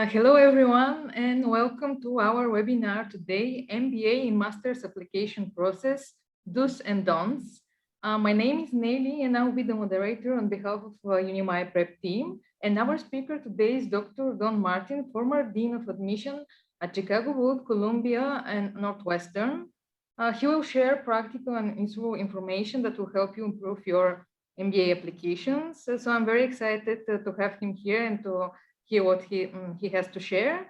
Hello, everyone, and welcome to our webinar today, MBA in Master's Application Process, Do's and Don'ts. My name is Nelly, and I'll be the moderator on behalf of UniMy Prep team. And our speaker today is Dr. Don Martin, former Dean of Admission at Chicago Wood, Columbia, and Northwestern. He will share practical and useful information that will help you improve your MBA applications. So I'm very excited to have him here and to hear what he has to share.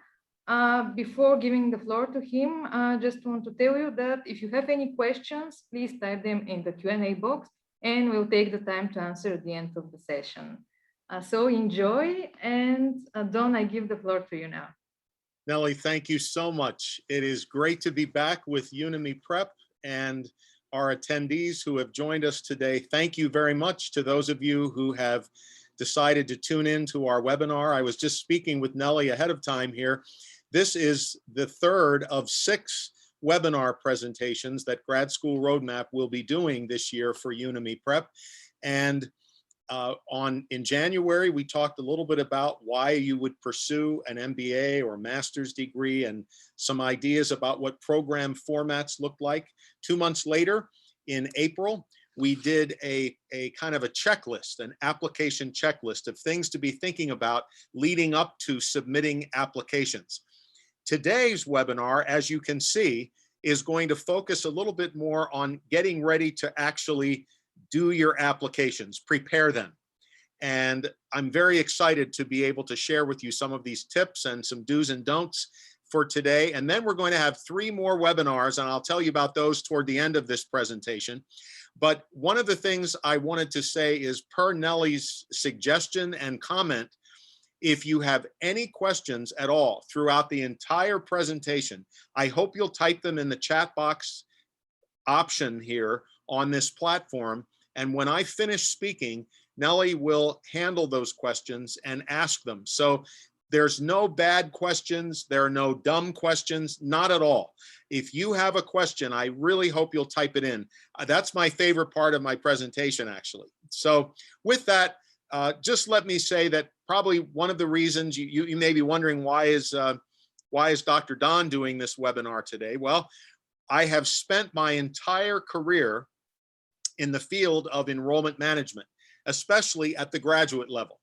Before giving the floor to him, I just want to tell you that if you have any questions, please type them in the Q&A box and we'll take the time to answer at the end of the session. So enjoy, and Don, I give the floor to you now. Nelly, thank you so much. It is great to be back with Unimi Prep and our attendees who have joined us today. Thank you very much to those of you who have decided to tune in to our webinar. I was just speaking with Nelly ahead of time here. This is the third of 6 webinar presentations that Grad School Road Map will be doing this year for Unimi Prep. And in January, we talked a little bit about why you would pursue an MBA or master's degree and some ideas about what program formats look like. 2 months later, in April, we did a kind of a checklist, an application checklist of things to be thinking about leading up to submitting applications. Today's webinar, as you can see, is going to focus a little bit more on getting ready to actually do your applications, prepare them. And I'm very excited to be able to share with you some of these tips and some do's and don'ts for today. And then we're going to have 3 more webinars, and I'll tell you about those toward the end of this presentation. But one of the things I wanted to say is, per Nelly's suggestion and comment, if you have any questions at all throughout the entire presentation, I hope you'll type them in the chat box option here on this platform. And when I finish speaking, Nelly will handle those questions and ask them. So there's no bad questions. There are no dumb questions, not at all. If you have a question, I really hope you'll type it in. That's my favorite part of my presentation, actually. So with that, just let me say that probably one of the reasons you may be wondering why is Dr. Don doing this webinar today? Well, I have spent my entire career in the field of enrollment management, especially at the graduate level.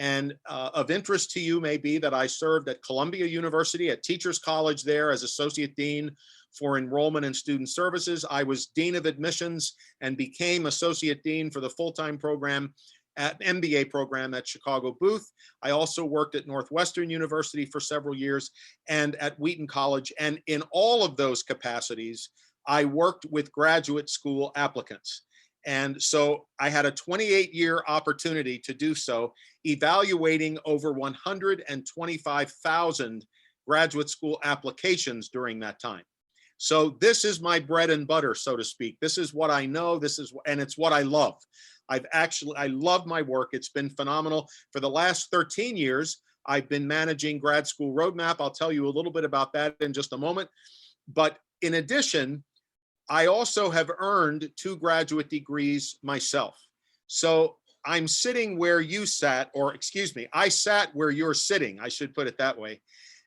And of interest to you may be that I served at Columbia University at Teachers College there as Associate Dean for Enrollment and Student Services. I was Dean of Admissions and became Associate Dean for the full-time program at MBA program at Chicago Booth. I also worked at Northwestern University for several years and at Wheaton College. And in all of those capacities, I worked with graduate school applicants. And so I had a 28-year opportunity to do so, evaluating over 125,000 graduate school applications during that time. So this is my bread and butter, so to speak. This is what I know, and it's what I love. I love my work. It's been phenomenal. For the last 13 years, I've been managing Grad School Road Map. I'll tell you a little bit about that in just a moment. But in addition, I also have earned 2 graduate degrees myself. So I'm sitting where you sat, or excuse me, I sat where you're sitting, I should put it that way,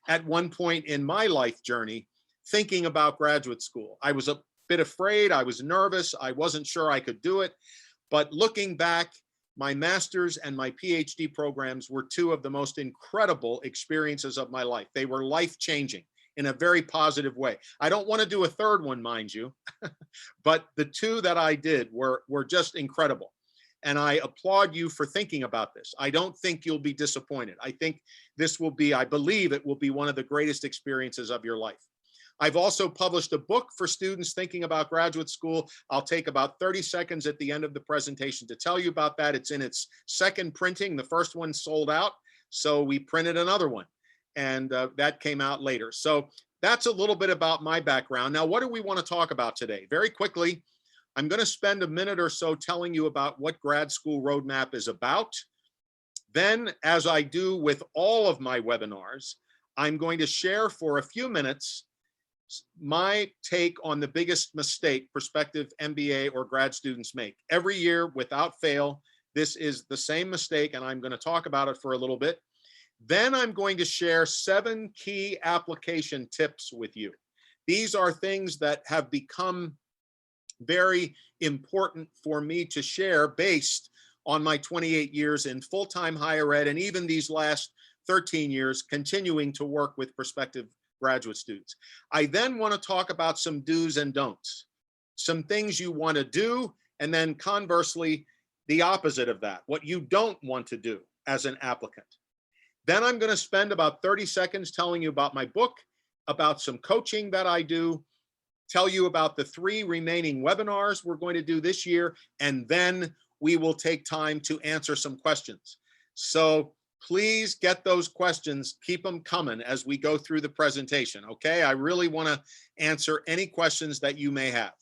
at one point in my life journey, thinking about graduate school. I was a bit afraid, I was nervous, I wasn't sure I could do it. But looking back, my master's and my PhD programs were 2 of the most incredible experiences of my life. They were life-changing in a very positive way. I don't want to do a third one, mind you, but the 2 that I did were just incredible. And I applaud you for thinking about this. I don't think you'll be disappointed. I think this will be, I believe it will be one of the greatest experiences of your life. I've also published a book for students thinking about graduate school. I'll take about 30 seconds at the end of the presentation to tell you about that. It's in its 2nd printing. The first one sold out, so we printed another one. And that came out later. So that's a little bit about my background. Now, what do we want to talk about today? Very quickly, I'm going to spend a minute or so telling you about what Grad School Road Map is about. Then, as I do with all of my webinars, I'm going to share for a few minutes my take on the biggest mistake prospective MBA or grad students make. Every year, without fail, this is the same mistake, and I'm going to talk about it for a little bit. Then I'm going to share 7 key application tips with you. These are things that have become very important for me to share based on my 28 years in full-time higher ed, and even these last 13 years continuing to work with prospective graduate students. I then want to talk about some do's and don'ts, some things you want to do, and then conversely, the opposite of that, what you don't want to do as an applicant. Then I'm going to spend about 30 seconds telling you about my book, about some coaching that I do, tell you about the 3 remaining webinars we're going to do this year, and then we will take time to answer some questions. So please get those questions, keep them coming as we go through the presentation, okay? I really want to answer any questions that you may have.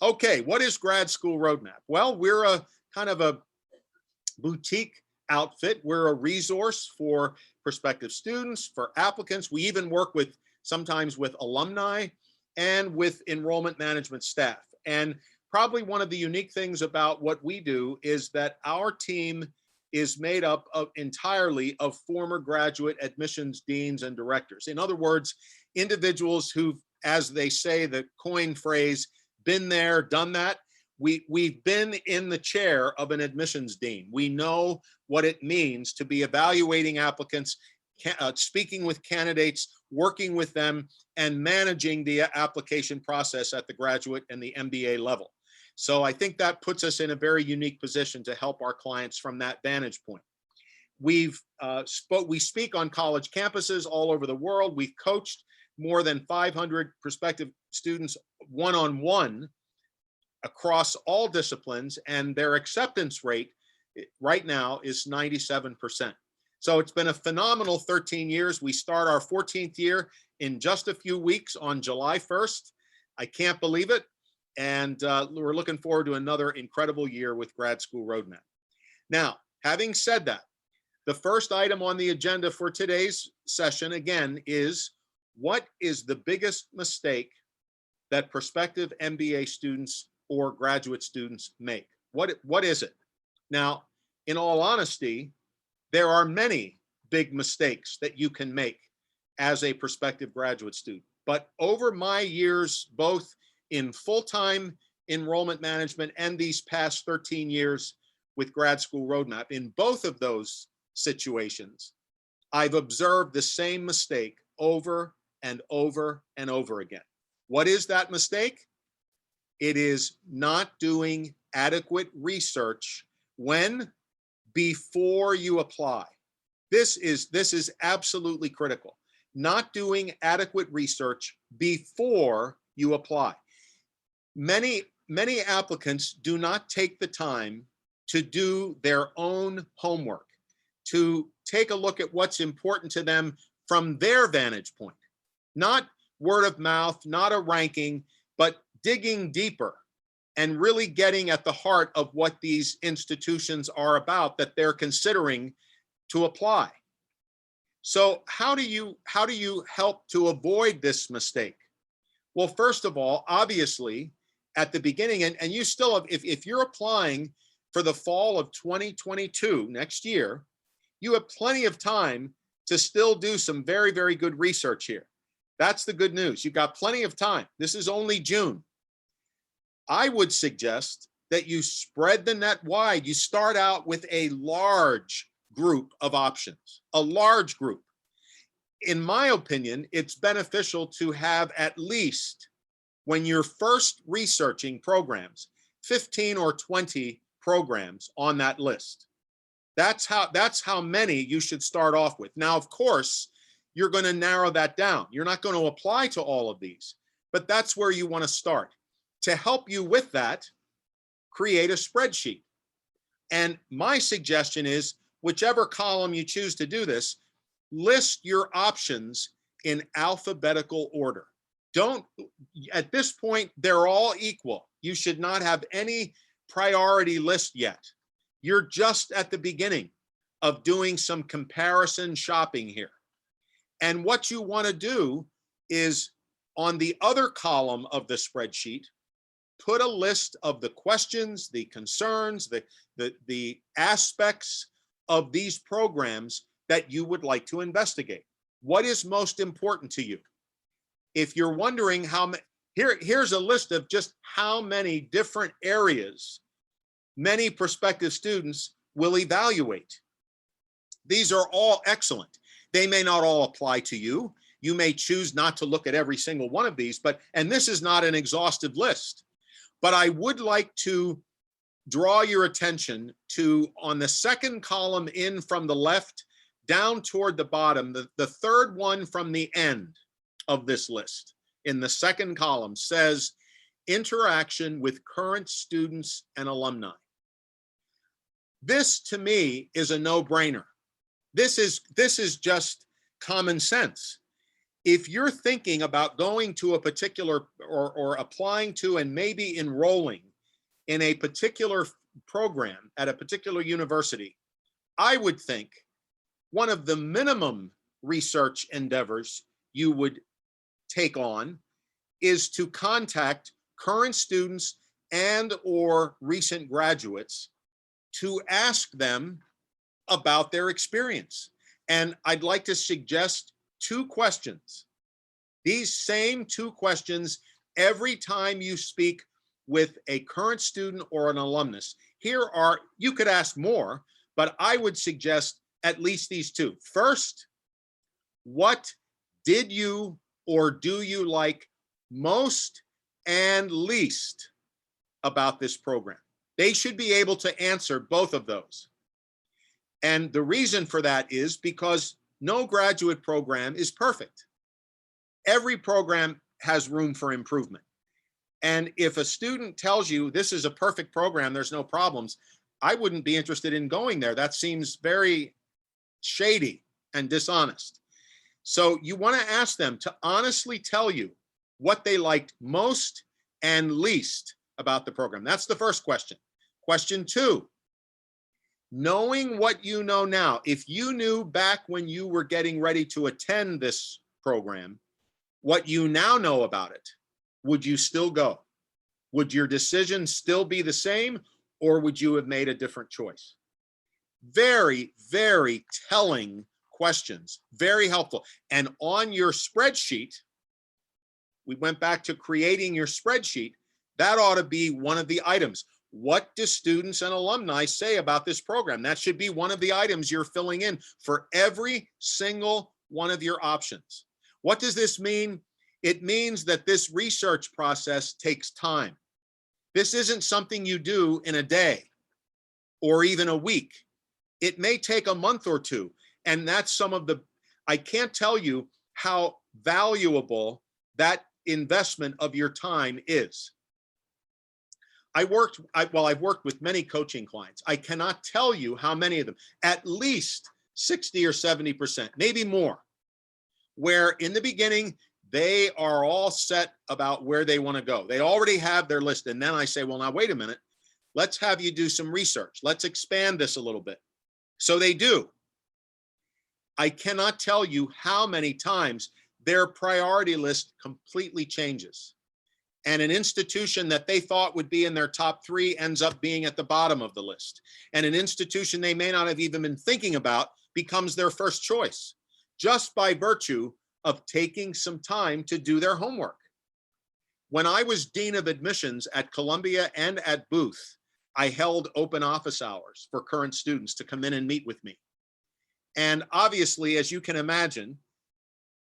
Okay, what is Grad School Road Map? Well, we're a kind of a boutique outfit. We're a resource for prospective students, for applicants. We even work with sometimes with alumni and with enrollment management staff. And probably one of the unique things about what we do is that our team is made up of entirely of former graduate admissions deans and directors. In other words, individuals who've, as they say, the coin phrase, been there, done that. We've been in the chair of an admissions dean. We know what it means to be evaluating applicants, speaking with candidates, working with them, and managing the application process at the graduate and the MBA level. So I think that puts us in a very unique position to help our clients from that vantage point. We speak on college campuses all over the world. We've coached more than 500 prospective students one-on-one across all disciplines, and their acceptance rate right now is 97%. So it's been a phenomenal 13 years. We start our 14th year in just a few weeks on July 1st. I can't believe it. And we're looking forward to another incredible year with Grad School Road Map. Now, having said that, the first item on the agenda for today's session, again, is what is the biggest mistake that prospective MBA students or graduate students make? What is it? Now, in all honesty, there are many big mistakes that you can make as a prospective graduate student. But over my years, both in full-time enrollment management and these past 13 years with Grad School Road Map, in both of those situations, I've observed the same mistake over and over and over again. What is that mistake? It is not doing adequate research when? Before you apply. This is absolutely critical. Not doing adequate research before you apply. Many applicants do not take the time to do their own homework, to take a look at what's important to them from their vantage point. Not word of mouth, not a ranking, but digging deeper and really getting at the heart of what these institutions are about that they're considering to apply. So how do you help to avoid this mistake? Well, first of all, obviously, at the beginning, and you still have, if you're applying for the fall of 2022, next year, you have plenty of time to still do some very, very good research here. That's the good news. You've got plenty of time. This is only June. I would suggest that you spread the net wide. You start out with a large group of options, a large group. In my opinion, it's beneficial to have at least, when you're first researching programs, 15 or 20 programs on that list. That's how many you should start off with. Now, of course, you're going to narrow that down. You're not going to apply to all of these, but that's where you want to start. To help you with that, create a spreadsheet. And my suggestion is, whichever column you choose to do this, list your options in alphabetical order. At this point, they're all equal. You should not have any priority list yet. You're just at the beginning of doing some comparison shopping here. And what you want to do is, on the other column of the spreadsheet, put a list of the questions, the concerns, the aspects of these programs that you would like to investigate. What is most important to you? If you're wondering how many, here's a list of just how many different areas many prospective students will evaluate. These are all excellent. They may not all apply to you. You may choose not to look at every single one of these, and this is not an exhaustive list, but I would like to draw your attention to, on the second column in from the left down toward the bottom, the third one from the end of this list in the second column says interaction with current students and alumni. This to me is a no-brainer. This is just common sense. If you're thinking about going to a particular or applying to and maybe enrolling in a particular program at a particular university, I would think one of the minimum research endeavors you would take on is to contact current students and or recent graduates to ask them about their experience. And I'd like to suggest 2 questions. These same 2 questions every time you speak with a current student or an alumnus. Here are, you could ask more, but I would suggest at least these 2. First, what did you or do you like most and least about this program? They should be able to answer both of those. And the reason for that is because no graduate program is perfect. Every program has room for improvement. And if a student tells you this is a perfect program, there's no problems, I wouldn't be interested in going there. That seems very shady and dishonest. So you want to ask them to honestly tell you what they liked most and least about the program. That's the first question. Question 2, knowing what you know now, if you knew back when you were getting ready to attend this program, what you now know about it, would you still go? Would your decision still be the same, or would you have made a different choice? Very, very telling questions, very helpful. And on your spreadsheet, we went back to creating your spreadsheet, that ought to be one of the items. What do students and alumni say about this program? That should be one of the items you're filling in for every single one of your options. What does this mean? It means that this research process takes time. This isn't something you do in a day or even a week. It may take a month or 2. And that's some of the, I can't tell you how valuable that investment of your time is. I've worked with many coaching clients. I cannot tell you how many of them, at least 60 or 70%, maybe more, where in the beginning, they are all set about where they want to go. They already have their list. And then I say, well, now, wait a minute. Let's have you do some research. Let's expand this a little bit. So they do. I cannot tell you how many times their priority list completely changes. And an institution that they thought would be in their top 3 ends up being at the bottom of the list. And an institution they may not have even been thinking about becomes their first choice, just by virtue of taking some time to do their homework. When I was Dean of Admissions at Columbia and at Booth, I held open office hours for current students to come in and meet with me. And obviously, as you can imagine,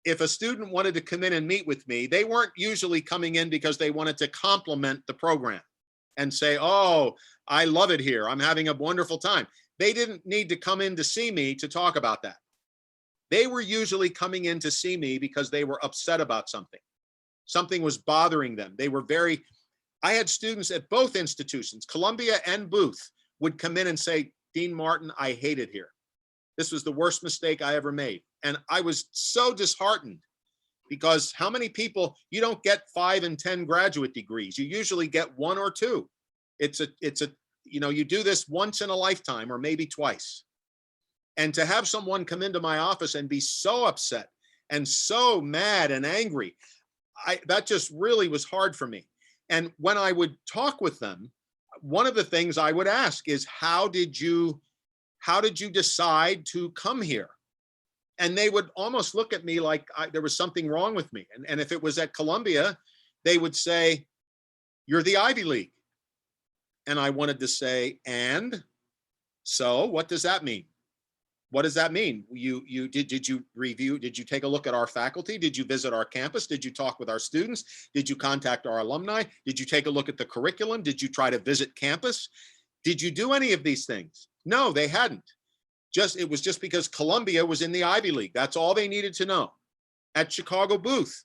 if a student wanted to come in and meet with me, they weren't usually coming in because they wanted to compliment the program and say, oh, I love it here, I'm having a wonderful time. They didn't need to come in to see me to talk about that. They were usually coming in to see me because they were upset about something. Something was bothering them. I had students at both institutions, Columbia and Booth, would come in and say, Dean Martin, I hate it here. This was the worst mistake I ever made. And I was so disheartened because how many people, you don't get 5 and 10 graduate degrees. You usually get 1 or 2. You do this once in a lifetime or maybe twice. And to have someone come into my office and be so upset and so mad and angry, that just really was hard for me. And when I would talk with them, one of the things I would ask is, how did you decide to come here? And they would almost look at me like there was something wrong with me. And if it was at Columbia, they would say, "You're the Ivy League." And I wanted to say, "And so what does that mean? What does that mean? Did you review? Did you take a look at our faculty? Did you visit our campus? Did you talk with our students? Did you contact our alumni? Did you take a look at the curriculum? Did you try to visit campus? Did you do any of these things?" No, they hadn't. It was just because Columbia was in the Ivy League. That's all they needed to know. At Chicago Booth,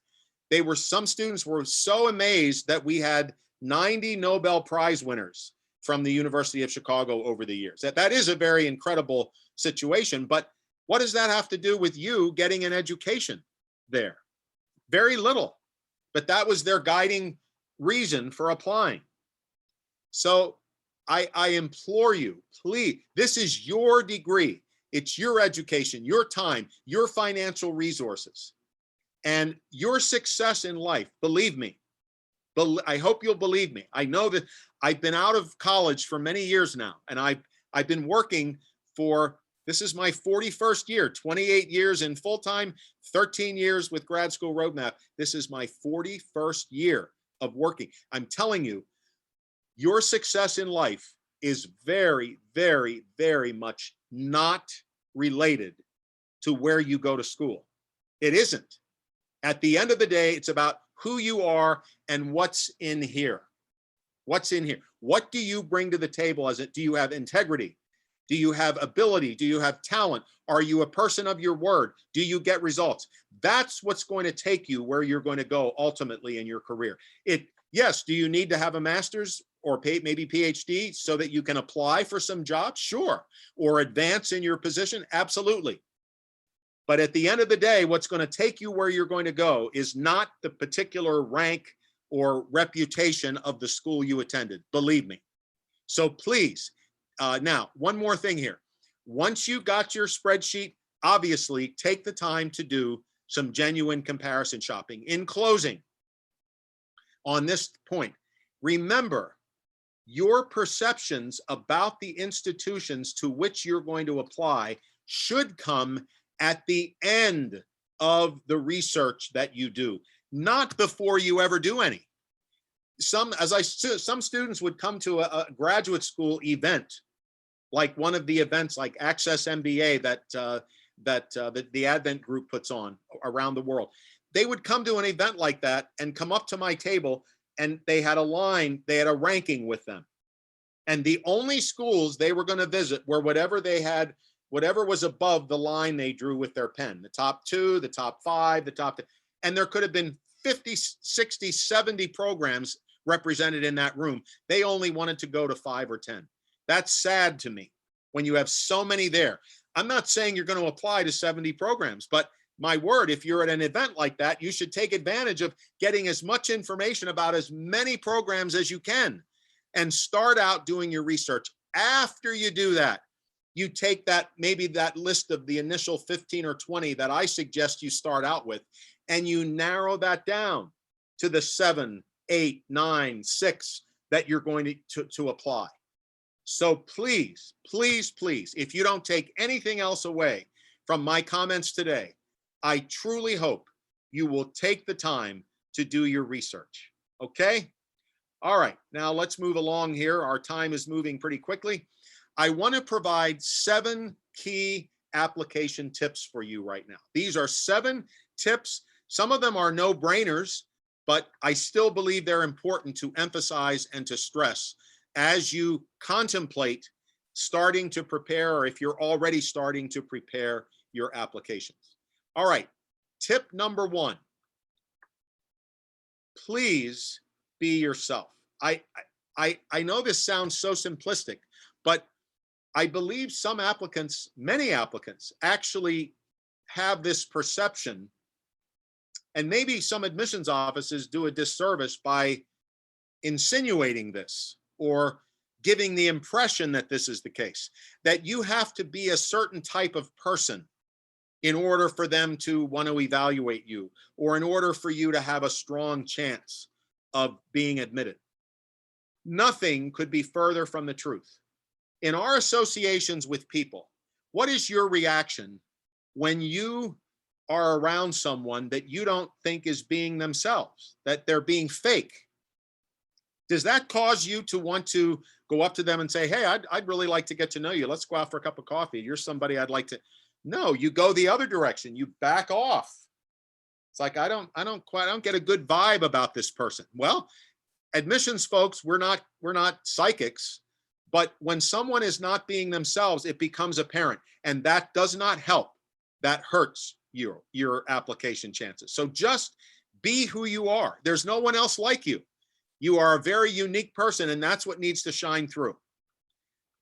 some students were so amazed that we had 90 Nobel Prize winners from the University of Chicago over the years. That is a very incredible situation, but what does that have to do with you getting an education there? Very little, but that was their guiding reason for applying. So I implore you, please, this is your degree. It's your education, your time, your financial resources, and your success in life. Believe me. I hope you'll believe me. I know that I've been out of college for many years now, and I've been working this is my 41st year, 28 years in full-time, 13 years with Grad School Road Map. This is my 41st year of working. I'm telling you, your success in life is very, very, very much not related to where you go to school. It isn't. At the end of the day, it's about who you are and what's in here. What's in here? What do you bring to the table? Do you have integrity? Do you have ability? Do you have talent? Are you a person of your word? Do you get results? That's what's going to take you where you're going to go ultimately in your career. Yes, do you need to have a master's or maybe PhD so that you can apply for some jobs? Sure. Or advance in your position? Absolutely. But at the end of the day, what's going to take you where you're going to go is not the particular rank or reputation of the school you attended. Believe me. So please, now, one more thing here. Once you got your spreadsheet, obviously take the time to do some genuine comparison shopping. In closing, on this point, remember, your perceptions about the institutions to which you're going to apply should come at the end of the research that you do, not before you ever do any. Some students would come to a graduate school event, like one of the events like Access MBA that the Advent group puts on around the world. They would come to an event like that and come up to my table, and they had a ranking with them. And the only schools they were going to visit were whatever was above the line they drew with their pen, the top 2, the top 5, the top 10. And there could have been 50, 60, 70 programs represented in that room. They only wanted to go to 5 or 10. That's sad to me when you have so many there. I'm not saying you're going to apply to 70 programs, but my word, if you're at an event like that, you should take advantage of getting as much information about as many programs as you can and start out doing your research. After you do that, you take maybe that list of the initial 15 or 20 that I suggest you start out with, and you narrow that down to the 7, 8, 9, 6 that you're going to apply. So please, please, please, if you don't take anything else away from my comments today, I truly hope you will take the time to do your research. Okay? All right, now let's move along here. Our time is moving pretty quickly. I want to provide 7 key application tips for you right now. These are 7 tips. Some of them are no-brainers, but I still believe they're important to emphasize and to stress as you contemplate starting to prepare, or if you're already starting to prepare your applications. All right, tip number 1, please be yourself. I know this sounds so simplistic, but I believe some applicants, many applicants, actually have this perception, and maybe some admissions offices do a disservice by insinuating this or giving the impression that this is the case, that you have to be a certain type of person in order for them to want to evaluate you, or in order for you to have a strong chance of being admitted. Nothing could be further from the truth. In our associations with people, what is your reaction when you are around someone that you don't think is being themselves, that they're being fake? Does that cause you to want to go up to them and say, hey, I'd really like to get to know you. Let's go out for a cup of coffee. You're somebody I'd like to. No, you go the other direction. You back off. It's like, I don't get a good vibe about this person. Well, admissions folks, we're not psychics, but when someone is not being themselves, it becomes apparent, and that does not help. That hurts your application chances. So just be who you are. There's no one else like you. You are a very unique person, and that's what needs to shine through.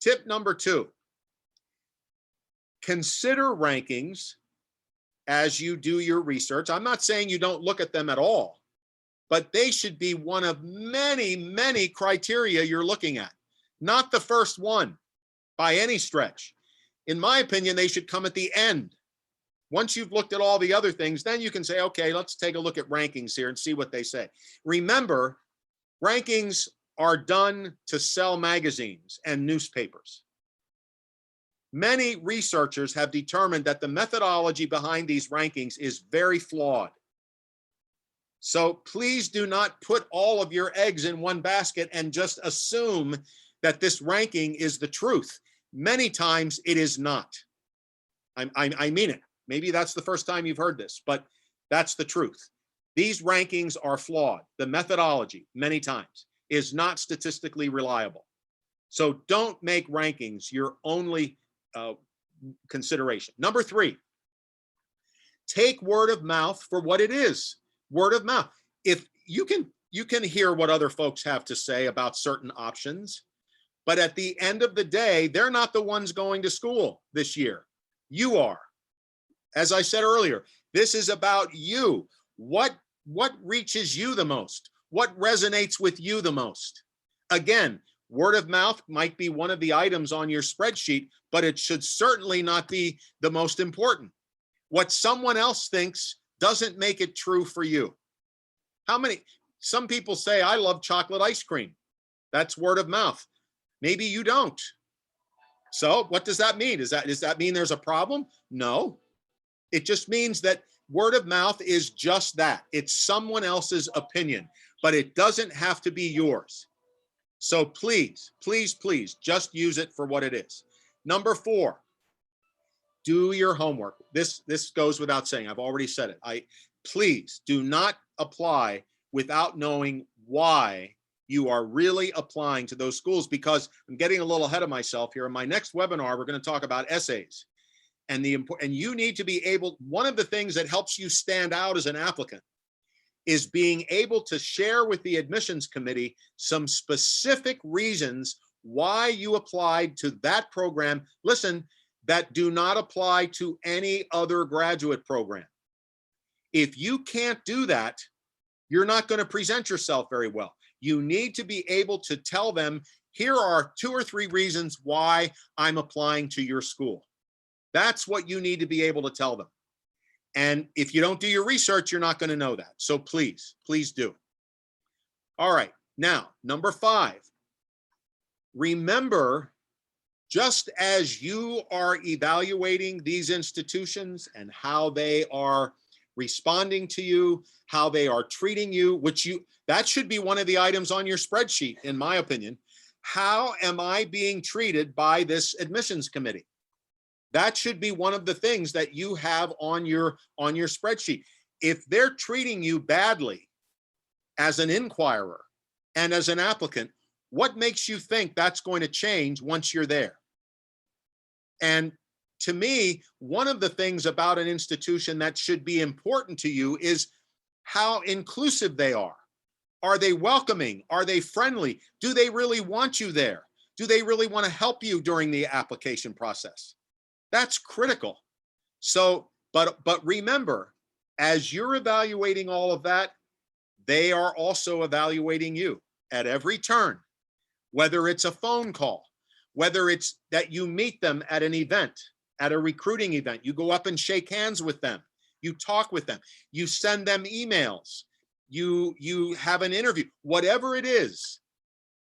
Tip number 2, consider rankings as you do your research. I'm not saying you don't look at them at all, but they should be one of many, many criteria you're looking at, not the first one by any stretch. In my opinion, they should come at the end. Once you've looked at all the other things, then you can say, okay, let's take a look at rankings here and see what they say. Remember, rankings are done to sell magazines and newspapers. Many researchers have determined that the methodology behind these rankings is very flawed. So please do not put all of your eggs in one basket and just assume that this ranking is the truth. Many times it is not. I mean it. Maybe that's the first time you've heard this, but that's the truth. These rankings are flawed. The methodology, many times, is not statistically reliable. So don't make rankings your only consideration. Number 3, take word of mouth for what it is. Word of mouth. If you can hear what other folks have to say about certain options, but at the end of the day, they're not the ones going to school this year. You are. As I said earlier, this is about you. What reaches you the most? What resonates with you the most? Again, word of mouth might be one of the items on your spreadsheet, but it should certainly not be the most important. What someone else thinks doesn't make it true for you. Some people say, I love chocolate ice cream. That's word of mouth. Maybe you don't. So what does that mean? Does that mean there's a problem? No. It just means that word of mouth is just that. It's someone else's opinion, but it doesn't have to be yours. So please, please, please just use it for what it is. Number 4, do your homework. This goes without saying. I've already said it. Please do not apply without knowing why you are really applying to those schools, because I'm getting a little ahead of myself here. In my next webinar, we're going to talk about essays. And you need to be able, one of the things that helps you stand out as an applicant is being able to share with the admissions committee some specific reasons why you applied to that program, listen, that do not apply to any other graduate program. If you can't do that, you're not going to present yourself very well. You need to be able to tell them, here are 2 or 3 reasons why I'm applying to your school. That's what you need to be able to tell them. And if you don't do your research, you're not going to know that. So please, please do. All right. Now, number 5, remember, just as you are evaluating these institutions and how they are responding to you, how they are treating you, that should be one of the items on your spreadsheet, in my opinion. How am I being treated by this admissions committee? That should be one of the things that you have on your spreadsheet. If they're treating you badly as an inquirer and as an applicant, what makes you think that's going to change once you're there? And to me, one of the things about an institution that should be important to you is how inclusive they are. Are they welcoming? Are they friendly? Do they really want you there? Do they really want to help you during the application process? That's critical. So, but remember, as you're evaluating all of that, they are also evaluating you at every turn, whether it's a phone call, whether it's that you meet them at an event, at a recruiting event, you go up and shake hands with them, you talk with them, you send them emails, you have an interview, whatever it is,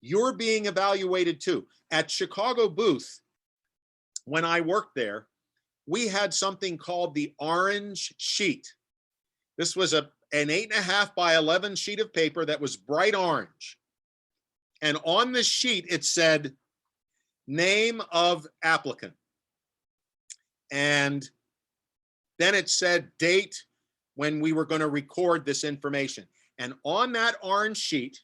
you're being evaluated too. At Chicago Booth, when I worked there, we had something called the orange sheet. This was an 8.5 by 11 sheet of paper that was bright orange. And on the sheet, it said, name of applicant. And then it said date when we were going to record this information. And on that orange sheet,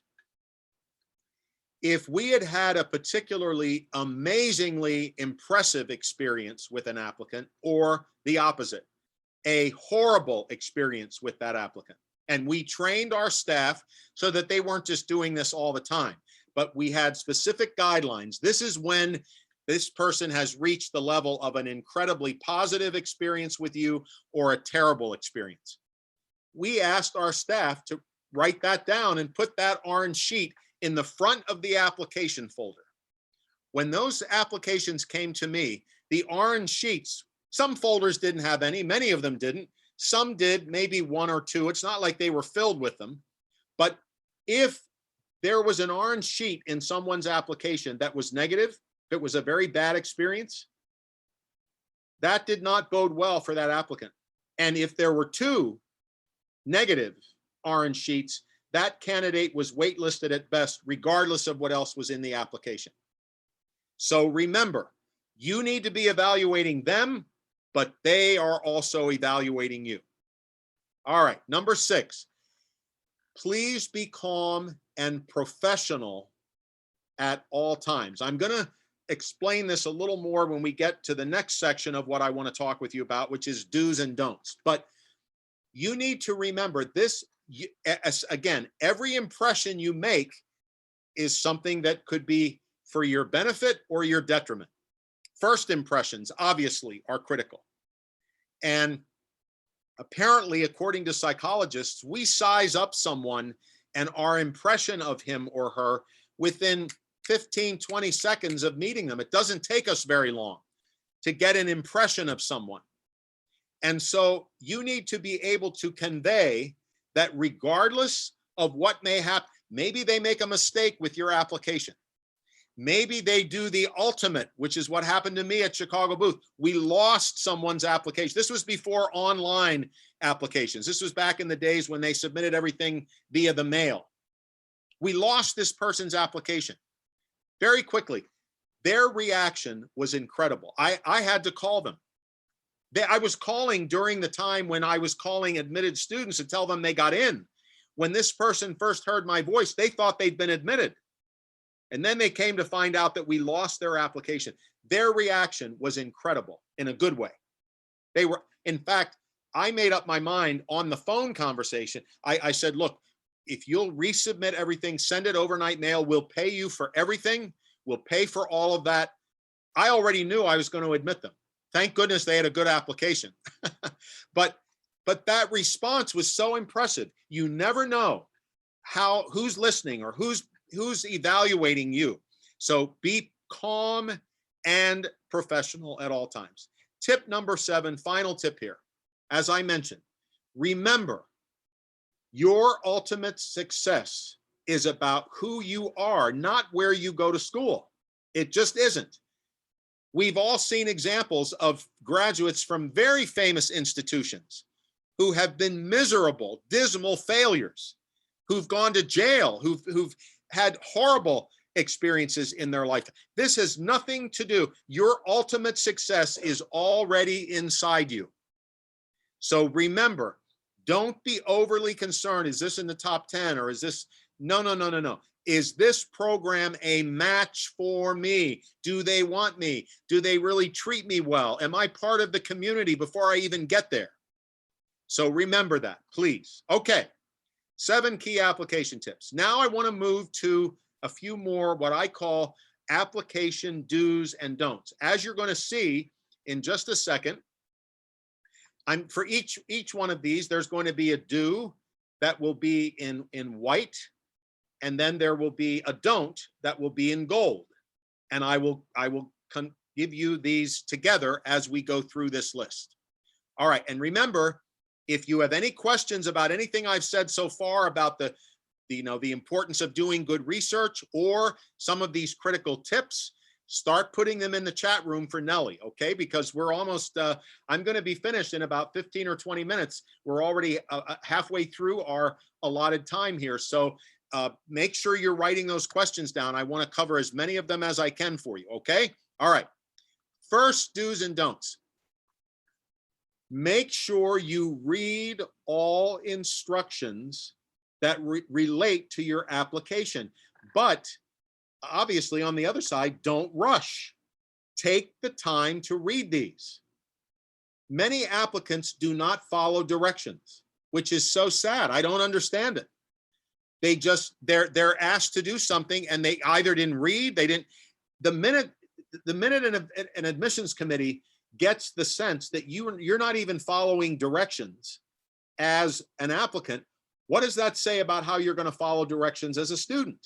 if we had had a particularly amazingly impressive experience with an applicant, or the opposite, a horrible experience with that applicant, and we trained our staff so that they weren't just doing this all the time, but we had specific guidelines. This is when this person has reached the level of an incredibly positive experience with you or a terrible experience. We asked our staff to write that down and put that orange sheet in the front of the application folder. When those applications came to me, the orange sheets, some folders didn't have any, many of them didn't. Some did, maybe one or two. It's not like they were filled with them. But if there was an orange sheet in someone's application that was negative, if it was a very bad experience, that did not bode well for that applicant. And if there were two negative orange sheets, that candidate was waitlisted at best, regardless of what else was in the application. So remember, you need to be evaluating them, but they are also evaluating you. All right, number 6, please be calm and professional at all times. I'm going to explain this a little more when we get to the next section of what I want to talk with you about, which is do's and don'ts. But you need to remember this. Again, every impression you make is something that could be for your benefit or your detriment. First impressions, obviously, are critical. And apparently, according to psychologists, we size up someone and our impression of him or her within 15, 20 seconds of meeting them. It doesn't take us very long to get an impression of someone. And so you need to be able to convey that regardless of what may happen, maybe they make a mistake with your application. Maybe they do the ultimate, which is what happened to me at Chicago Booth. We lost someone's application. This was before online applications. This was back in the days when they submitted everything via the mail. We lost this person's application very quickly. Their reaction was incredible. I had to call them. I was calling during the time when I was calling admitted students to tell them they got in. When this person first heard my voice, they thought they'd been admitted. And then they came to find out that we lost their application. Their reaction was incredible in a good way. They were, in fact, I made up my mind on the phone conversation. I said, look, if you'll resubmit everything, send it overnight mail, we'll pay you for everything. We'll pay for all of that. I already knew I was going to admit them. Thank goodness they had a good application. But that response was so impressive. You never know who's listening or who's evaluating you. So be calm and professional at all times. Tip number 7, final tip here. As I mentioned, remember, your ultimate success is about who you are, not where you go to school. It just isn't. We've all seen examples of graduates from very famous institutions who have been miserable, dismal failures, who've gone to jail, who've had horrible experiences in their life. This has nothing to do. Your ultimate success is already inside you. So remember, don't be overly concerned. Is this in the top 10 or is this? No. Is this program a match for me? Do they want me? Do they really treat me well? Am I part of the community before I even get there? So remember that, please. Okay, 7 key application tips. Now I want to move to a few more what I call application do's and don'ts. As you're going to see in just a second, for each one of these, there's going to be a do that will be in white, and then there will be a don't that will be in gold. And I will give you these together as we go through this list. All right, and remember, if you have any questions about anything I've said so far about the importance of doing good research or some of these critical tips, start putting them in the chat room for Nellie, okay? Because we're almost, I'm going to be finished in about 15 or 20 minutes. We're already halfway through our allotted time here. So make sure you're writing those questions down. I want to cover as many of them as I can for you, okay? All right. First, do's and don'ts. Make sure you read all instructions that relate to your application. But obviously, on the other side, don't rush. Take the time to read these. Many applicants do not follow directions, which is so sad. I don't understand it. They just, they're asked to do something and they either didn't read, they didn't, the minute an admissions committee gets the sense that you're not even following directions as an applicant, what does that say about how you're going to follow directions as a student?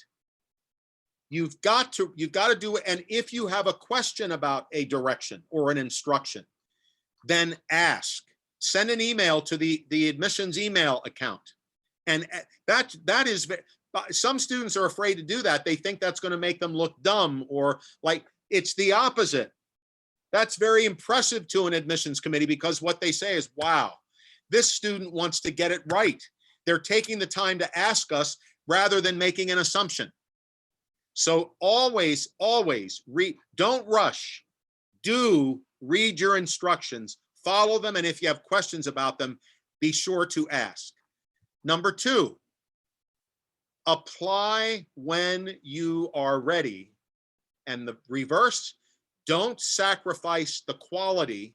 You've got to do it. And if you have a question about a direction or an instruction, then ask. Send an email to the admissions email account. And that is, some students are afraid to do that. They think that's going to make them look dumb, or like, it's the opposite. That's very impressive to an admissions committee, because what they say is, wow, this student wants to get it right. They're taking the time to ask us rather than making an assumption. So always, always read, don't rush. Do read your instructions, follow them, and if you have questions about them, be sure to ask. Number 2, apply when you are ready. And the reverse, don't sacrifice the quality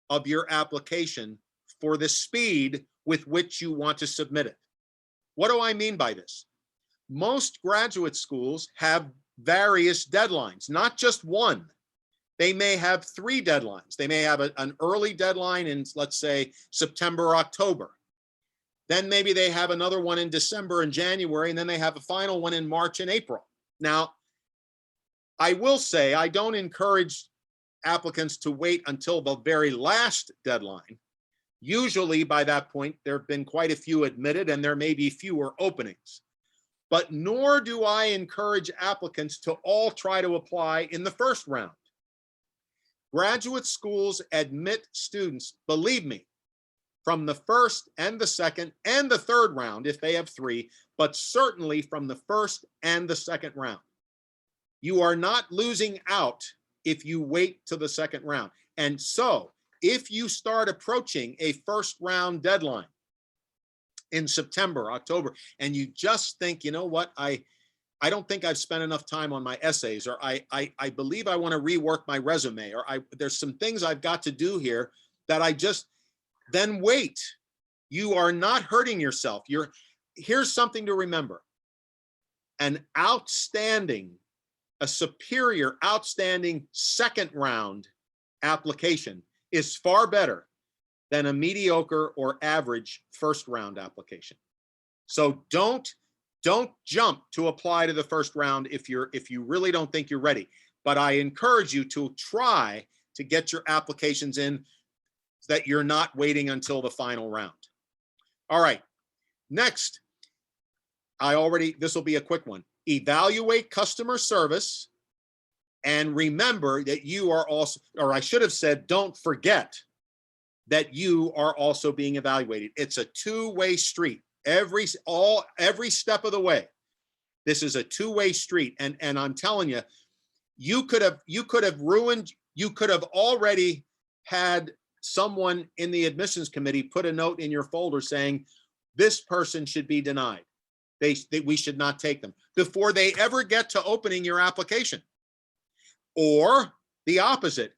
of your application for the speed with which you want to submit it. What do I mean by this? Most graduate schools have various deadlines, not just one. They may have 3 deadlines. They may have an early deadline in, let's say, September or October. Then maybe they have another one in December and January, and then they have a final one in March and April. Now, I will say I don't encourage applicants to wait until the very last deadline. Usually by that point, there have been quite a few admitted and there may be fewer openings. But nor do I encourage applicants to all try to apply in the first round. Graduate schools admit students, believe me, from the first and the second and the third round, if they have 3, but certainly from the first and the second round. You are not losing out if you wait to the second round. And so if you start approaching a first round deadline in September, October, and you just think, you know what, I don't think I've spent enough time on my essays, or I believe I want to rework my resume, or there's some things I've got to do here that then wait. You are not hurting yourself. Here's something to remember. A superior, outstanding second round application is far better than a mediocre or average first round application. So don't jump to apply to the first round if you really don't think you're ready. But I encourage you to try to get your applications in so that you're not waiting until the final round. All right, next, this will be a quick one. Evaluate customer service, and remember that you are also, or I should have said, don't forget that you are also being evaluated. It's a two-way street. Every step of the way. This is a two-way street, and I'm telling you, you could have already had someone in the admissions committee put a note in your folder saying this person should be denied. We should not take them before they ever get to opening your application. Or the opposite.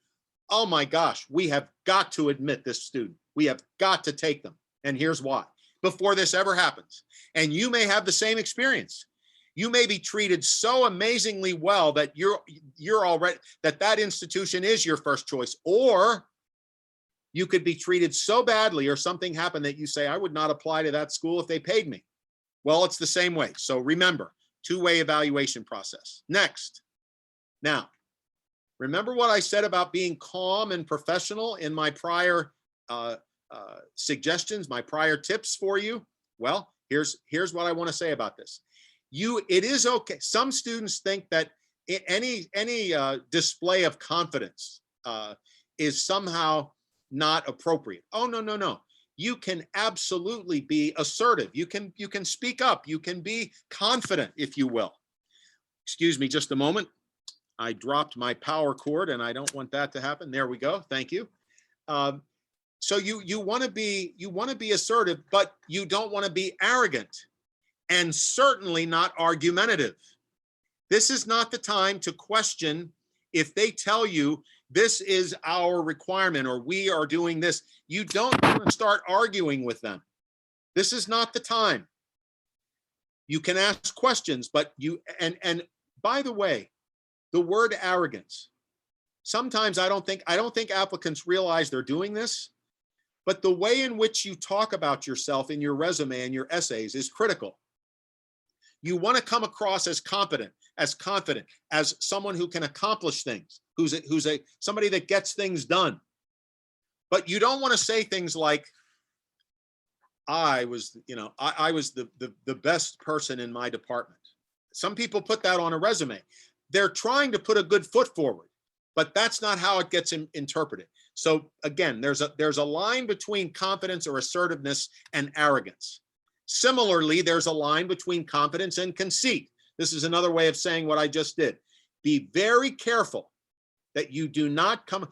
Oh my gosh, we have got to admit this student. We have got to take them. And here's why. Before this ever happens. And you may have the same experience. You may be treated so amazingly well that you're already, that institution is your first choice. Or you could be treated so badly or something happened that you say, I would not apply to that school if they paid me. Well, it's the same way. So remember, two-way evaluation process. Next. Now, remember what I said about being calm and professional in my prior suggestions, my prior tips for you? Well, here's what I want to say about this. It is okay. Some students think that any display of confidence is somehow not appropriate. Oh, no, no, no. You can absolutely be assertive. You can speak up. You can be confident, if you will. Excuse me just a moment. I dropped my power cord and I don't want that to happen. There we go. Thank you. So you want to be assertive, but you don't want to be arrogant, and certainly not argumentative. This is not the time to question if they tell you this is our requirement or we are doing this. You don't want to start arguing with them. This is not the time. You can ask questions, but and by the way, the word arrogance. Sometimes I don't think applicants realize they're doing this, but the way in which you talk about yourself in your resume and your essays is critical. You want to come across as competent, as confident, as someone who can accomplish things, who's somebody that gets things done. But you don't want to say things like, I was the best person in my department. Some people put that on a resume. They're trying to put a good foot forward, but that's not how it gets interpreted. So again, there's a line between confidence or assertiveness and arrogance. Similarly, there's a line between confidence and conceit. This is another way of saying what I just did. Be very careful that you do not come,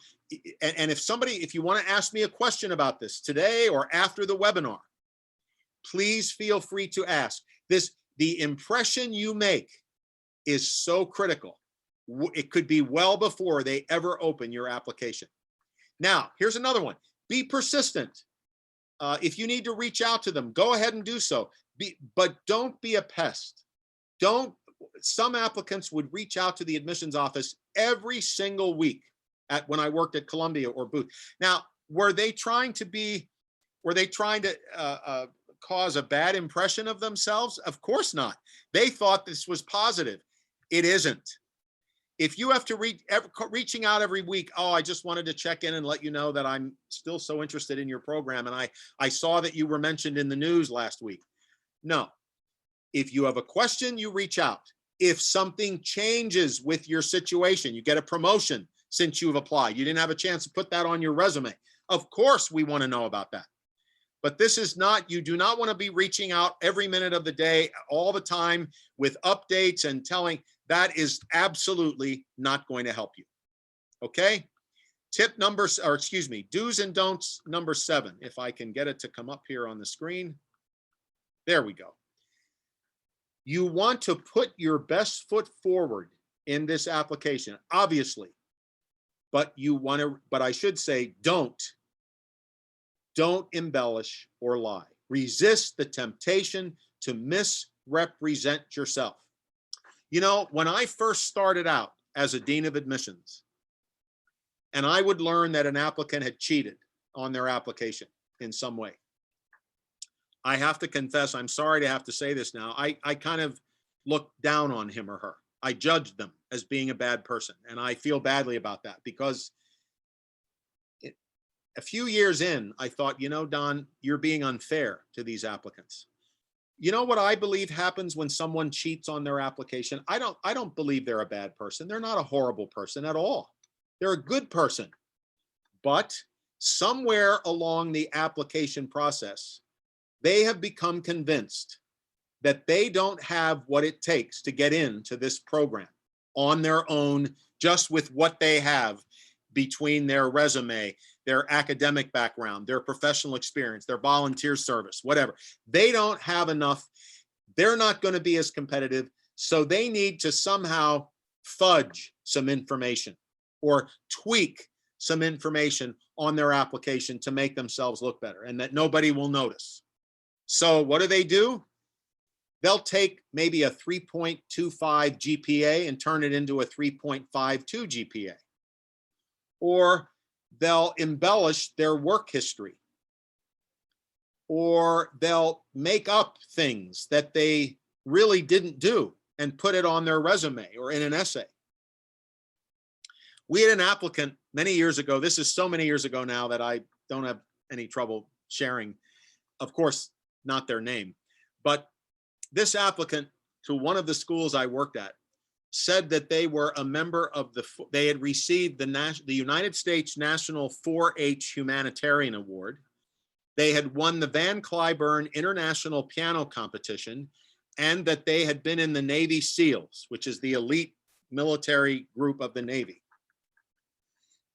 and if you want to ask me a question about this today or after the webinar, please feel free to ask. The impression you make is so critical. It could be well before they ever open your application. Now, here's another one. Be persistent. If you need to reach out to them, go ahead and do so. But don't be a pest. Some applicants would reach out to the admissions office every single week when I worked at Columbia or Booth. Now, were they trying to cause a bad impression of themselves? Of course not. They thought this was positive. It isn't. If you have to reaching out every week, oh, I just wanted to check in and let you know that I'm still so interested in your program, and I saw that you were mentioned in the news last week. No. If you have a question, you reach out. If something changes with your situation, you get a promotion since you've applied, you didn't have a chance to put that on your resume, of course we want to know about that. But this is not, you do not want to be reaching out every minute of the day, all the time with updates and telling. That is absolutely not going to help you. Okay? Do's and don'ts number 7. If I can get it to come up here on the screen. There we go. You want to put your best foot forward in this application, obviously. But I should say, don't embellish or lie. Resist the temptation to misrepresent yourself. You know, when I first started out as a dean of admissions, and I would learn that an applicant had cheated on their application in some way, I have to confess, I'm sorry to have to say this now, I kind of looked down on him or her. I judged them as being a bad person, and I feel badly about that because a few years in, I thought, you know, Don, you're being unfair to these applicants. You know what I believe happens when someone cheats on their application? I don't believe they're a bad person. They're not a horrible person at all. They're a good person. But somewhere along the application process, they have become convinced that they don't have what it takes to get into this program on their own, just with what they have between their resume, their academic background, their professional experience, their volunteer service, whatever. They don't have enough. They're not going to be as competitive. So they need to somehow fudge some information or tweak some information on their application to make themselves look better and that nobody will notice. So what do? They'll take maybe a 3.25 GPA and turn it into a 3.52 GPA. Or they'll embellish their work history. Or they'll make up things that they really didn't do and put it on their resume or in an essay. We had an applicant many years ago. This is so many years ago now that I don't have any trouble sharing, of course, not their name, but this applicant to one of the schools I worked at said that they were a member of they had received the United States National 4-H Humanitarian Award. They had won the Van Cliburn International Piano Competition, and that they had been in the Navy SEALs, which is the elite military group of the Navy.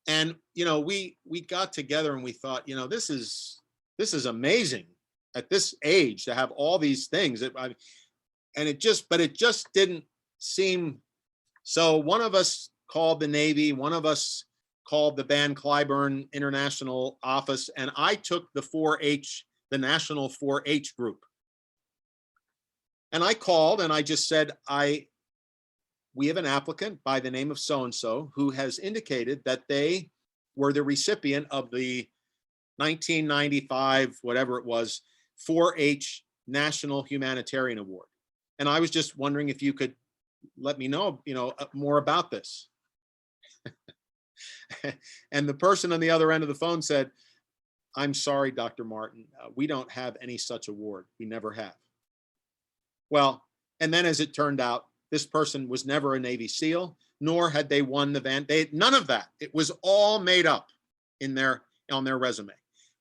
And, you know, we got together and we thought, you know, this is amazing at this age to have all these things. But it just didn't seem. So one of us called the Navy, one of us called the Van Cliburn International Office, and I took the 4-H, the National 4-H group. And I called and I just said, we have an applicant by the name of so-and-so who has indicated that they were the recipient of the 1995, whatever it was, 4-H National Humanitarian Award. And I was just wondering if you could let me know, you know, more about this. And the person on the other end of the phone said, I'm sorry, Dr. Martin, we don't have any such award. We never have. Well, and then as it turned out, this person was never a Navy SEAL, nor had they won the none of that. It was all made up on their resume.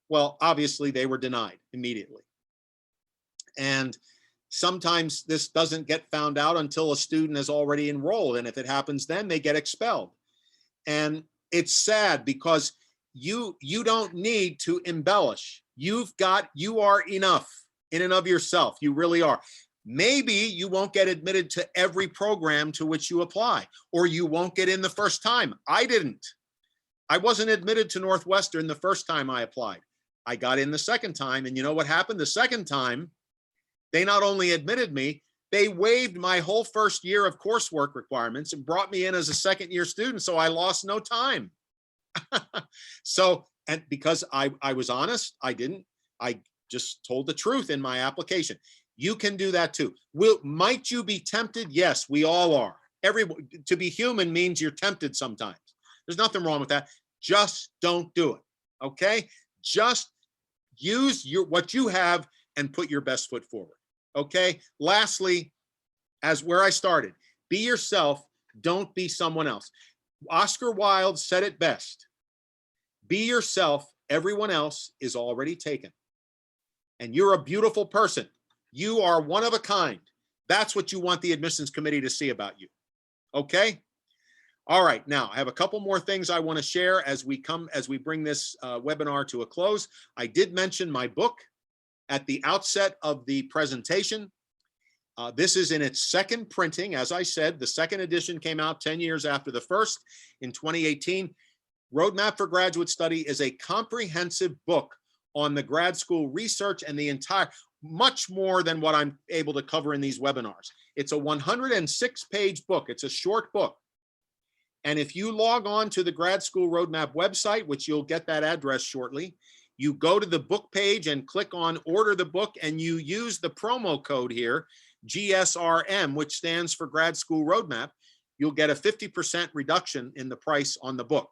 Well, obviously they were denied immediately. And sometimes this doesn't get found out until a student is already enrolled. And if it happens then, they get expelled. And it's sad because you don't need to embellish. You are enough in and of yourself. You really are. Maybe you won't get admitted to every program to which you apply, or you won't get in the first time. I didn't. I wasn't admitted to Northwestern the first time I applied. I got in the second time, and you know what happened? The second time, they not only admitted me, they waived my whole first year of coursework requirements and brought me in as a second-year student, so I lost no time. So, and because I was honest, I just told the truth in my application. You can do that too. Might you be tempted? Yes, we all are. To be human means you're tempted sometimes. There's nothing wrong with that. Just don't do it, okay? Just use what you have and put your best foot forward, okay? Lastly, as where I started, be yourself, don't be someone else. Oscar Wilde said it best. Be yourself, everyone else is already taken. And you're a beautiful person. You are one of a kind. That's what you want the admissions committee to see about you. Okay? All right, now I have a couple more things I want to share as we bring this webinar to a close. I did mention my book at the outset of the presentation. This is in its second printing. As I said, the second edition came out 10 years after the first in 2018. Roadmap for Graduate Study is a comprehensive book on the grad school research and the entire, much more than what I'm able to cover in these webinars. It's a 106-page book. It's a short book. And if you log on to the Grad School Roadmap website, which you'll get that address shortly, you go to the book page and click on order the book, and you use the promo code here, GSRM, which stands for Grad School Roadmap, you'll get a 50% reduction in the price on the book.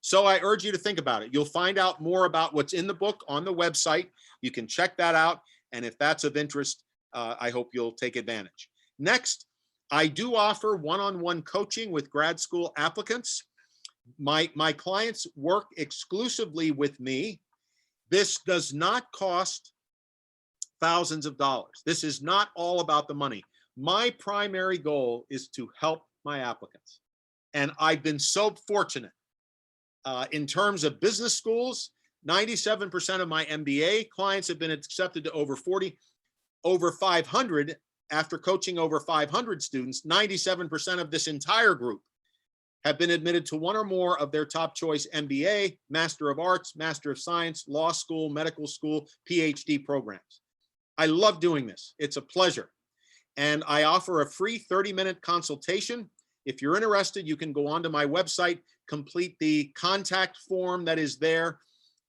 So I urge you to think about it. You'll find out more about what's in the book on the website. You can check that out. And if that's of interest, I hope you'll take advantage. Next, I do offer one-on-one coaching with grad school applicants. My clients work exclusively with me. This does not cost thousands of dollars. This is not all about the money. My primary goal is to help my applicants. And I've been so fortunate. In terms of business schools, 97% of my MBA clients have been accepted to over 500. After coaching over 500 students, 97% of this entire group have been admitted to one or more of their top choice MBA, Master of Arts, Master of Science, law school, medical school, PhD programs. I love doing this. It's a pleasure. And I offer a free 30-minute consultation. If you're interested, you can go onto my website, complete the contact form that is there,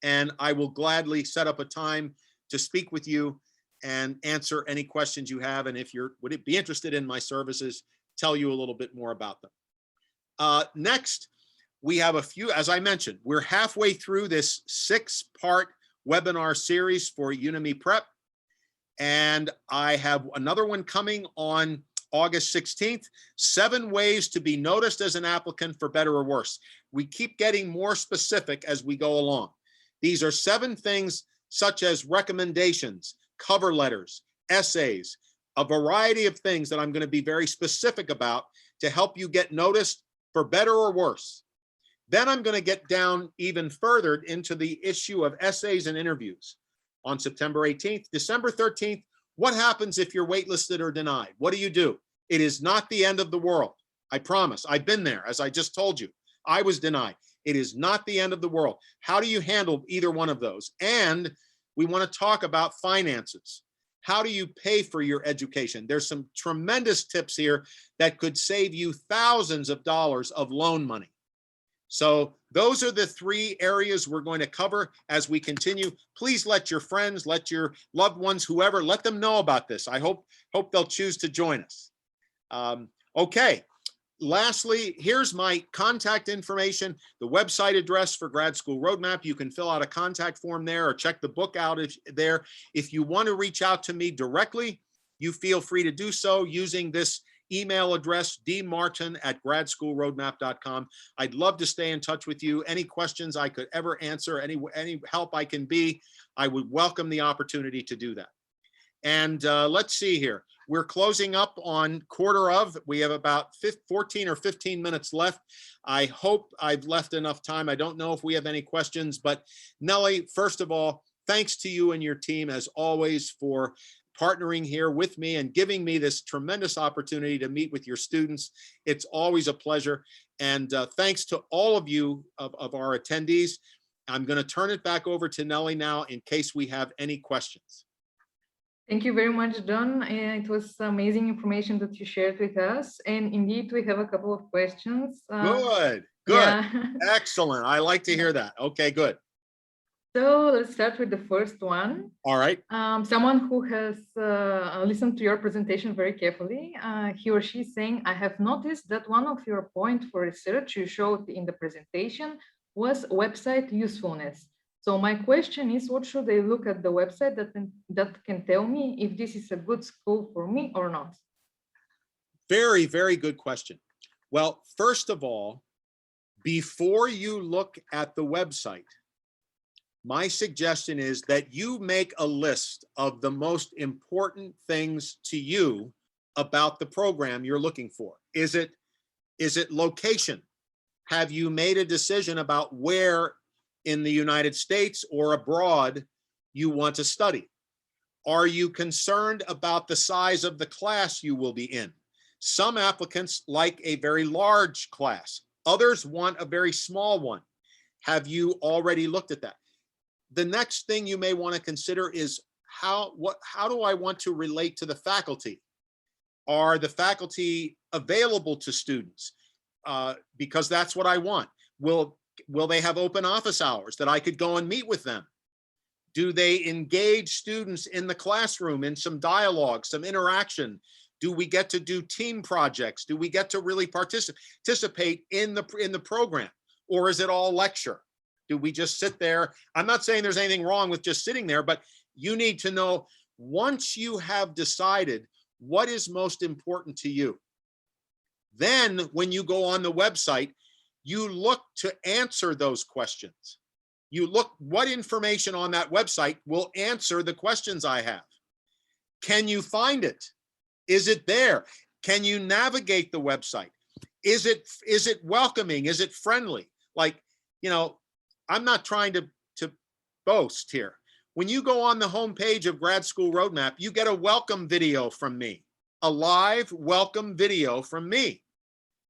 and I will gladly set up a time to speak with you and answer any questions you have. And if would be interested in my services, tell you a little bit more about them. Next, we have a few, as I mentioned, we're halfway through this 6-part webinar series for Udemy Prep. And I have another one coming on August 16th, 7 ways to be noticed as an applicant for better or worse. We keep getting more specific as we go along. These are 7 things such as recommendations, cover letters, essays, a variety of things that I'm going to be very specific about to help you get noticed for better or worse. Then I'm going to get down even further into the issue of essays and interviews on September 18th. December 13th, what happens if you're waitlisted or denied? What do you do? It is not the end of the world. I promise. I've been there, as I just told you. I was denied. It is not the end of the world. How do you handle either one of those? And we want to talk about finances. How do you pay for your education? There's some tremendous tips here that could save you thousands of dollars of loan money. So those are the 3 areas we're going to cover as we continue. Please let your friends, let your loved ones, whoever, let them know about this. I hope they'll choose to join us. Okay. Lastly, here's my contact information, the website address for Grad School Road Map. You can fill out a contact form there or check the book out there. If you want to reach out to me directly, you feel free to do so using this email address, dmartin@gradschoolroadmap.com. I'd love to stay in touch with you. Any questions I could ever answer, any help I can be, I would welcome the opportunity to do that. And let's see here. We're closing up on quarter of. We have about 14 or 15 minutes left. I hope I've left enough time. I don't know if we have any questions, but Nellie, first of all, thanks to you and your team as always for partnering here with me and giving me this tremendous opportunity to meet with your students. It's always a pleasure. And thanks to all of you of our attendees. I'm going to turn it back over to Nellie now in case we have any questions. Thank you very much, John. It was amazing information that you shared with us. And indeed, we have a couple of questions. Good. Yeah. Excellent. I like to hear that. Okay, good. So let's start with the first one. All right. Someone who has listened to your presentation very carefully, he or she is saying, I have noticed that one of your points for research you showed in the presentation was website usefulness. So my question is, what should I look at the website that can tell me if this is a good school for me or not? Very, very good question. Well, first of all, before you look at the website, my suggestion is that you make a list of the most important things to you about the program you're looking for. Is it location? Have you made a decision about where in the United States or abroad you want to study? Are you concerned about the size of the class you will be in? Some applicants like a very large class. Others want a very small one. Have you already looked at that? The next thing you may want to consider is how do I want to relate to the faculty? Are the faculty available to students? Because that's what I want. Will they have open office hours that I could go and meet with them? Do they engage students in the classroom in some dialogue, some interaction? Do we get to do team projects? Do we get to really participate in the program? Or is it all lecture? Do we just sit there? I'm not saying there's anything wrong with just sitting there, but you need to know, once you have decided what is most important to you, then when you go on the website, you look to answer those questions. You look what information on that website will answer the questions I have. Can you find it? Is it there? Can you navigate the website? Is it welcoming? Is it friendly? Like, you know, I'm not trying to boast here. When you go on the homepage of Grad School Road Map, you get a welcome video from me, a live welcome video from me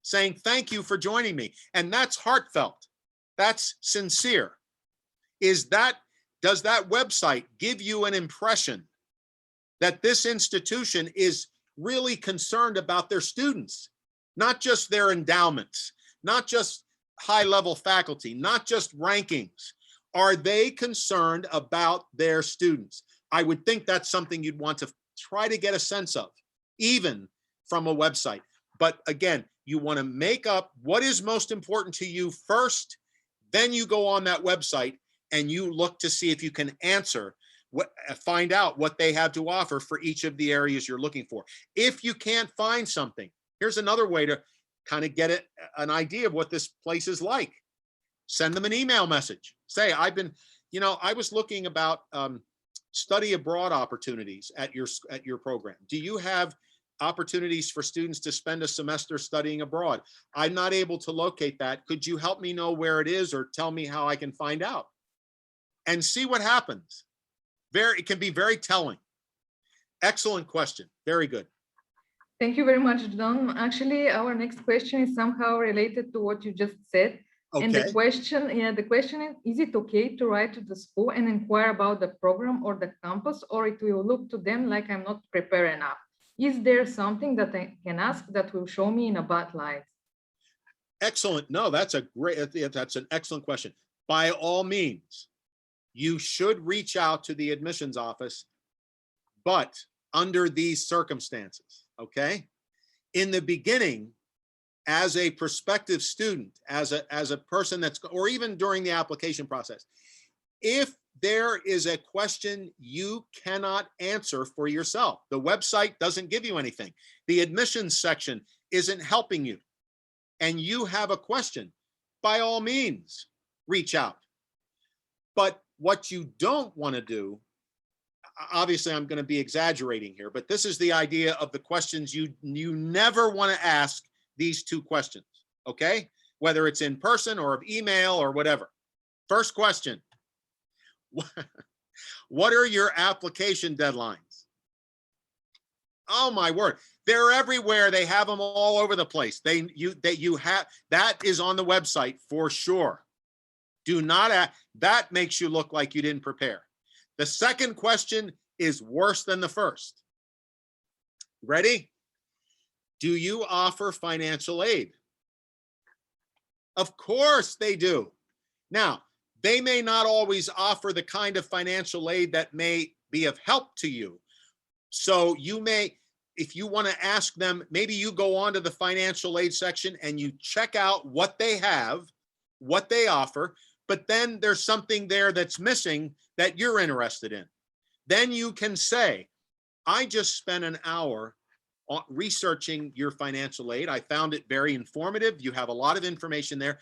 saying, thank you for joining me. And that's heartfelt. That's sincere. Does that website give you an impression that this institution is really concerned about their students, not just their endowments, not just high-level faculty, not just rankings? Are they concerned about their students? I would think that's something you'd want to try to get a sense of, even from a website. But again, you want to make up what is most important to you first, then you go on that website and you look to see if you can answer find out what they have to offer for each of the areas you're looking for. If you can't find something, here's another way to kind of get an idea of what this place is like. Send them an email message. Say, I was looking about study abroad opportunities at your program. Do you have opportunities for students to spend a semester studying abroad? I'm not able to locate that. Could you help me know where it is or tell me how I can find out? And see what happens. It can be very telling. Excellent question. Very good. Thank you very much, Don. Actually, our next question is somehow related to what you just said. Okay. And the question is it okay to write to the school and inquire about the program or the campus, or it will look to them like I'm not prepared enough? Is there something that I can ask that will show me in a bad light? Excellent. No, that's an excellent question. By all means, you should reach out to the admissions office, but under these circumstances, okay? In the beginning, as a prospective student, as a person or even during the application process, if there is a question you cannot answer for yourself, the website doesn't give you anything, the admissions section isn't helping you, and you have a question, by all means, reach out. But what you don't want to do, obviously I'm going to be exaggerating here, but this is the idea of the questions you never want to ask these two questions, okay? Whether it's in person or of email or whatever. First question, what are your application deadlines? Oh my word, they're everywhere. They have them all over the place. That is on the website for sure. Do not, that makes you look like you didn't prepare. The second question is worse than the first. Ready? Do you offer financial aid? Of course they do. Now, they may not always offer the kind of financial aid that may be of help to you. So you may, if you want to ask them, maybe you go on to the financial aid section and you check out what they have, what they offer, but then there's something there that's missing that you're interested in. Then you can say, I just spent an hour researching your financial aid. I found it very informative. You have a lot of information there.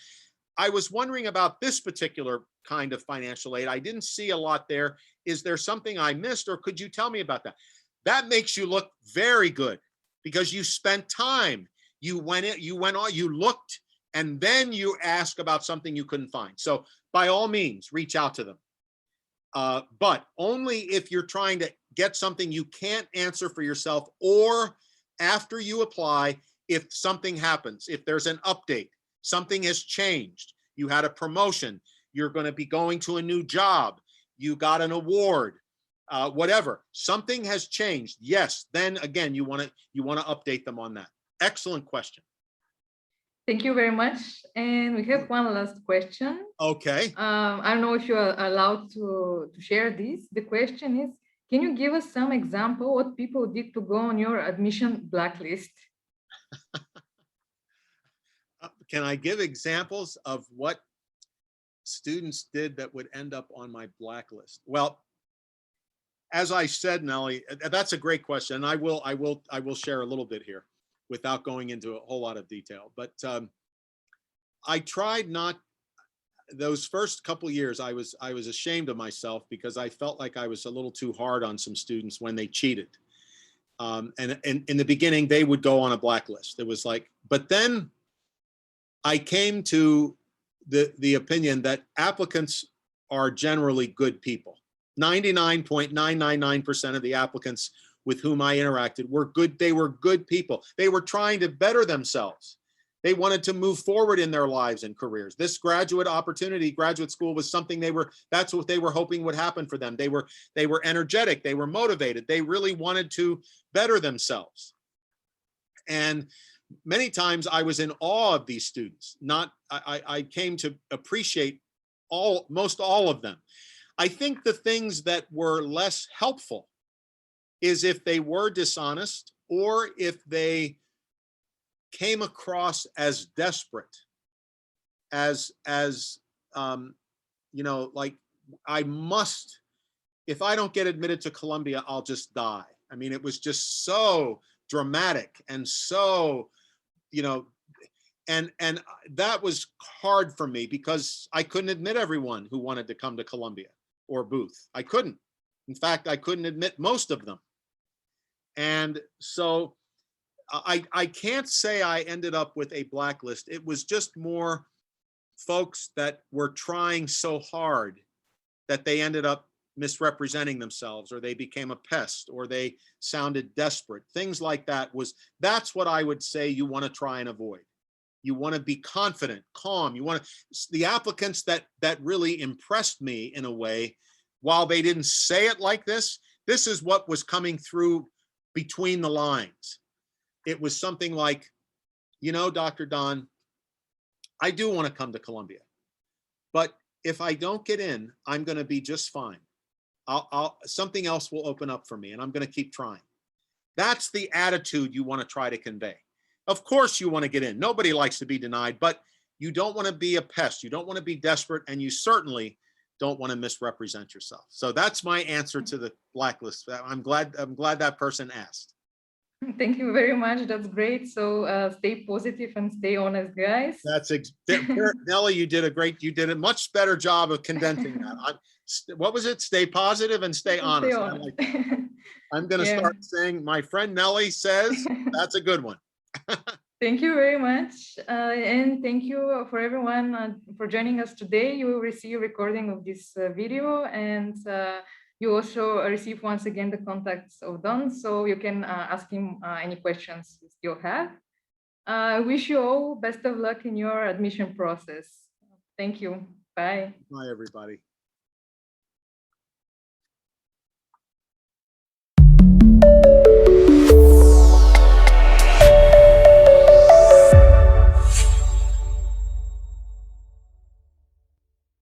I was wondering about this particular kind of financial aid. I didn't see a lot there. Is there something I missed, or could you tell me about that? That makes you look very good because you spent time. You went on, you looked, and then you ask about something you couldn't find. So by all means, reach out to them. But only if you're trying to get something you can't answer for yourself, or after you apply, if something happens, if there's an update, something has changed, you had a promotion, you're going to be going to a new job, you got an award, whatever, something has changed. Yes, then again, you want to update them on that. Excellent question. Thank you very much. And we have one last question. Okay. I don't know if you are allowed to share this. The question is, can you give us some example what people did to go on your admission blacklist? Can I give examples of what students did that would end up on my blacklist? Well, as I said, Nellie, that's a great question. And I will share a little bit here without going into a whole lot of detail. But I tried not, those first couple of years, I was ashamed of myself because I felt like I was a little too hard on some students when they cheated. And in the beginning, they would go on a blacklist. It was like, but then I came to the opinion that applicants are generally good people. 99.999% of the applicants with whom I interacted were good. They were good people. They were trying to better themselves. They wanted to move forward in their lives and careers. This graduate opportunity, graduate school, was something that's what they were hoping would happen for them. They were energetic. They were motivated. They really wanted to better themselves. And many times I was in awe of these students. I came to appreciate most all of them. I think the things that were less helpful is if they were dishonest, or if they came across as desperate, as you know, like I must if I don't get admitted to Columbia, I'll just die. I mean, it was just so dramatic and so, you know, and that was hard for me because I couldn't admit everyone who wanted to come to Columbia or Booth. I couldn't. In fact, I couldn't admit most of them. And so I can't say I ended up with a blacklist. It was just more folks that were trying so hard that they ended up misrepresenting themselves, or they became a pest, or they sounded desperate. Things like that that's what I would say you want to try and avoid. You want to be confident, calm. You want to, the applicants that really impressed me in a way, while they didn't say it like this is what was coming through between the lines. It was something like, you know, Dr. Don, I do want to come to Columbia, but if I don't get in, I'm going to be just fine. Something else will open up for me, and I'm going to keep trying. That's the attitude you want to try to convey. Of course you want to get in. Nobody likes to be denied, but you don't want to be a pest. You don't want to be desperate, and you certainly don't want to misrepresent yourself. So that's my answer to the blacklist. I'm glad that person asked. Thank you very much. That's great. So stay positive and stay honest, guys. That's Nellie, you did a much better job of condensing that. What was it? Stay positive and stay honest. Stay honest. I'm going to start saying, my friend Nellie says, that's a good one. Thank you very much. And thank you for everyone for joining us today. You will receive a recording of this video, and you also receive once again the contacts of Don, so you can ask him any questions you still have. I wish you all best of luck in your admission process. Thank you. Bye. Bye, everybody.